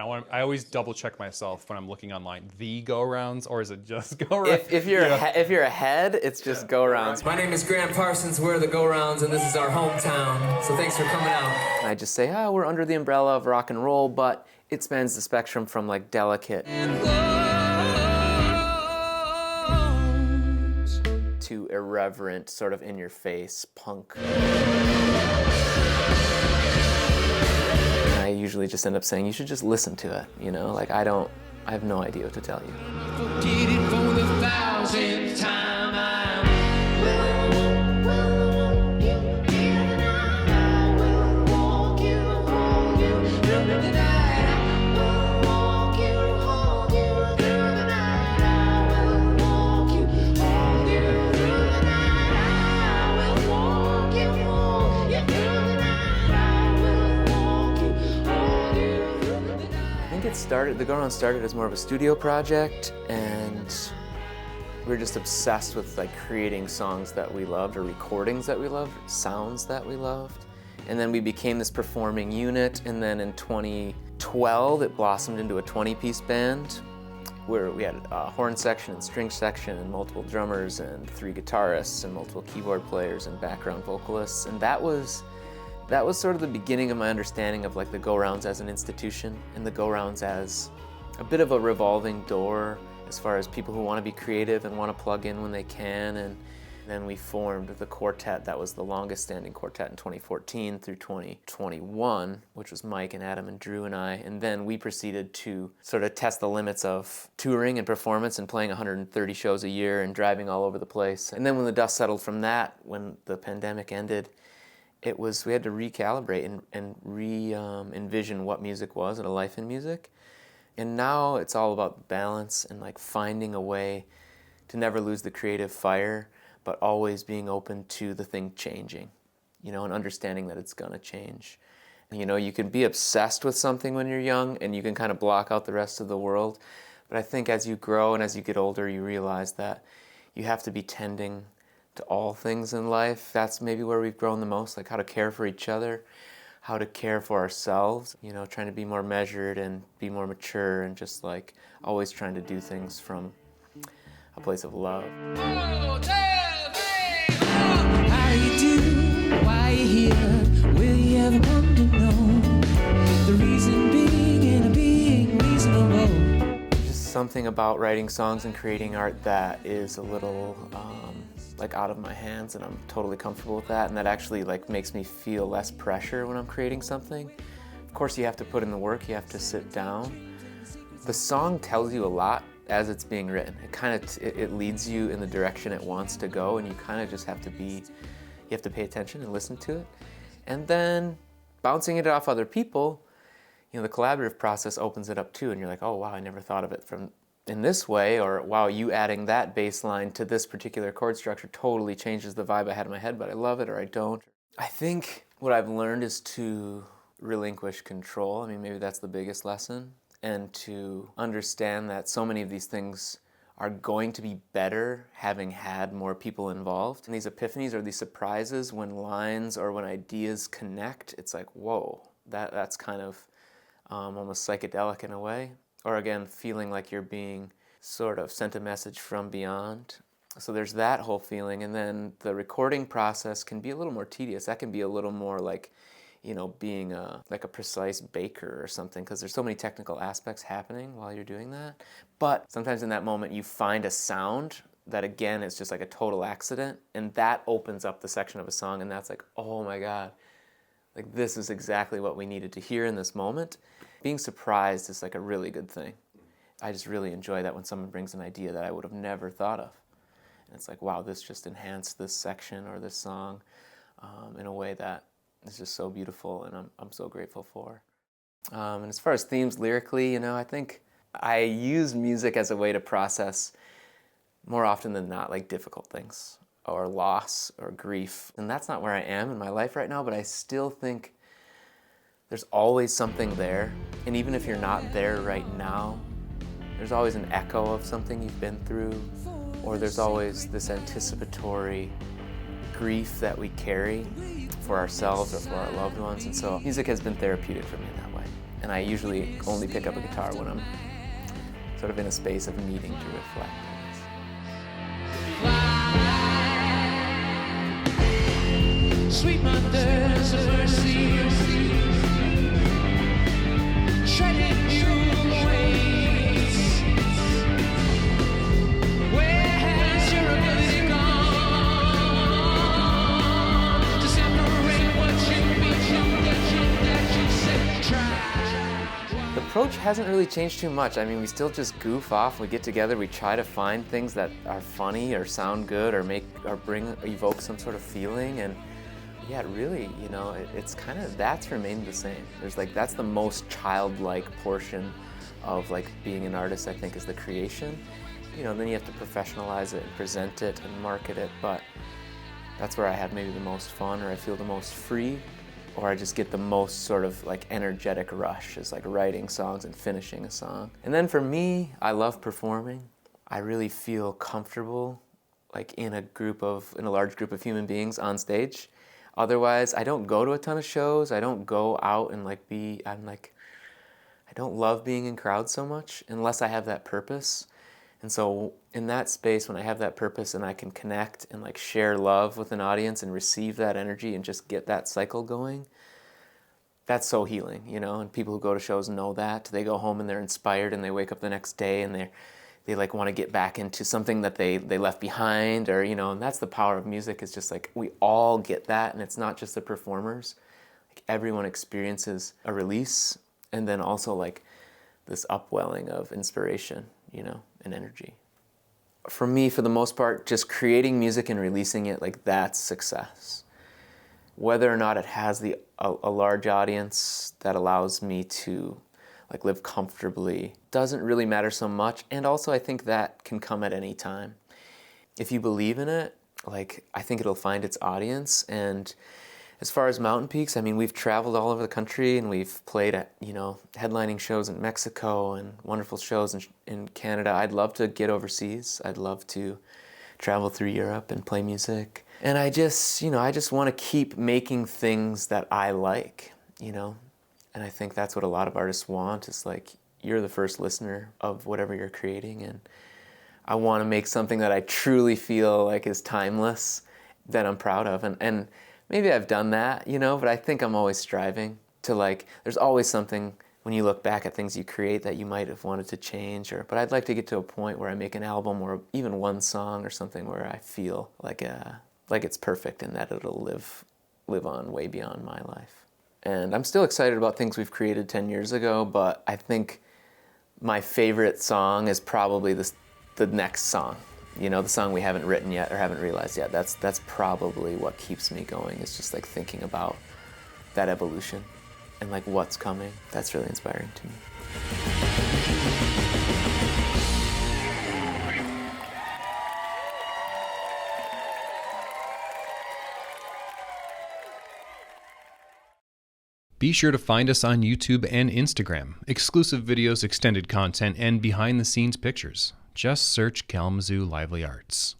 I always double check myself when I'm looking online. The go-arounds, or is it just go-rounds? If you're ahead, it's just go-rounds. My name is Grant Parsons, we're the Go-Rounds, and this is our hometown, so thanks for coming out. And I just say, we're under the umbrella of rock and roll, but it spans the spectrum from like delicate to irreverent, sort of in-your-face punk. I usually just end up saying, you should just listen to it, you know? Like, I have no idea what to tell you. Forget it for the 1000th time. The Go Around started as more of a studio project, and we were just obsessed with like creating songs that we loved, or recordings that we loved, sounds that we loved. And then we became this performing unit, and then in 2012 it blossomed into a 20-piece band where we had a horn section and string section and multiple drummers and 3 guitarists and multiple keyboard players and background vocalists. And that was sort of the beginning of my understanding of like the Go-Rounds as an institution, and the Go-Rounds as a bit of a revolving door as far as people who want to be creative and want to plug in when they can. And then we formed the quartet that was the longest standing quartet in 2014 through 2021, which was Mike and Adam and Drew and I. And then we proceeded to sort of test the limits of touring and performance and playing 130 shows a year and driving all over the place. And then when the dust settled from that, when the pandemic ended, we had to recalibrate and envision what music was and a life in music. And now it's all about balance and like finding a way to never lose the creative fire, but always being open to the thing changing, you know, and understanding that it's gonna change. And, you know, you can be obsessed with something when you're young and you can kind of block out the rest of the world. But I think as you grow and as you get older, you realize that you have to be tending to all things in life. That's maybe where we've grown the most, like how to care for each other, how to care for ourselves, you know, trying to be more measured and be more mature and just like always trying to do things from a place of love. Oh, how do you do? Why are you here? Will you ever come to know the reason being reasonable? Just something about writing songs and creating art that is a little like out of my hands, and I'm totally comfortable with that, and that actually like makes me feel less pressure when I'm creating something. Of course you have to put in the work, you have to sit down. The song tells you a lot as it's being written. It leads you in the direction it wants to go, and you kind of just have to pay attention and listen to it. And then bouncing it off other people, you know, the collaborative process opens it up too, and you're like, oh wow, I never thought of it in this way, or wow, you adding that bass line to this particular chord structure totally changes the vibe I had in my head, but I love it or I don't. I think what I've learned is to relinquish control. I mean, maybe that's the biggest lesson, and to understand that so many of these things are going to be better having had more people involved. And these epiphanies or these surprises when lines or when ideas connect, it's like, whoa, that's kind of almost psychedelic in a way. Or again, feeling like you're being sort of sent a message from beyond. So there's that whole feeling. And then the recording process can be a little more tedious. That can be a little more like, you know, being like a precise baker or something, because there's so many technical aspects happening while you're doing that. But sometimes in that moment you find a sound that again is just like a total accident, and that opens up the section of a song, and that's like, oh my God, like this is exactly what we needed to hear in this moment. Being surprised is like a really good thing. I just really enjoy that when someone brings an idea that I would have never thought of. And it's like, wow, this just enhanced this section or this song in a way that is just so beautiful, and I'm so grateful for. And as far as themes lyrically, you know, I think I use music as a way to process more often than not like difficult things or loss or grief. And that's not where I am in my life right now, but I still think there's always something there. And even if you're not there right now, there's always an echo of something you've been through, or there's always this anticipatory grief that we carry for ourselves or for our loved ones. And so music has been therapeutic for me in that way. and I usually only pick up a guitar when I'm sort of in a space of needing to reflect. Sweet mothers of mercy, treading new ways. Where has your ability gone to separate what you become, that you said try? The approach hasn't really changed too much. I mean, we still just goof off. We get together, we try to find things that are funny or sound good or evoke some sort of feeling, and yeah, really, you know, it's kind of, that's remained the same. That's the most childlike portion of like being an artist, I think, is the creation. You know, then you have to professionalize it and present it and market it, but that's where I have maybe the most fun, or I feel the most free, or I just get the most sort of like energetic rush, is like writing songs and finishing a song. And then for me, I love performing. I really feel comfortable like in a large group of human beings on stage. Otherwise, I don't go to a ton of shows. I don't go out and I don't love being in crowds so much unless I have that purpose. And so in that space, when I have that purpose and I can connect and like share love with an audience and receive that energy and just get that cycle going, that's so healing, you know? And people who go to shows know that. They go home and they're inspired and they wake up the next day and they like want to get back into something that they left behind, or, you know, and that's the power of music, is just like we all get that, and it's not just the performers. Like everyone experiences a release and then also like this upwelling of inspiration, you know, and energy. For me, for the most part, just creating music and releasing it, like that's success. Whether or not it has a large audience that allows me to like live comfortably doesn't really matter so much. And also I think that can come at any time. If you believe in it, like I think it'll find its audience. And as far as Mountain Peaks, I mean, we've traveled all over the country and we've played at, you know, headlining shows in Mexico and wonderful shows in Canada. I'd love to get overseas. I'd love to travel through Europe and play music. And I just want to keep making things that I like, you know? And I think that's what a lot of artists want, is like, you're the first listener of whatever you're creating, and I want to make something that I truly feel like is timeless, that I'm proud of. And maybe I've done that, you know, but I think I'm always striving to like, there's always something when you look back at things you create that you might have wanted to change, but I'd like to get to a point where I make an album or even one song or something where I feel like it's perfect and that it'll live on way beyond my life. And I'm still excited about things we've created 10 years ago, but I think my favorite song is probably the next song. You know, the song we haven't written yet or haven't realized yet. That's probably what keeps me going, is just like thinking about that evolution and like what's coming. That's really inspiring to me. Be sure to find us on YouTube and Instagram. Exclusive videos, extended content, and behind-the-scenes pictures. Just search Kalamazoo Lively Arts.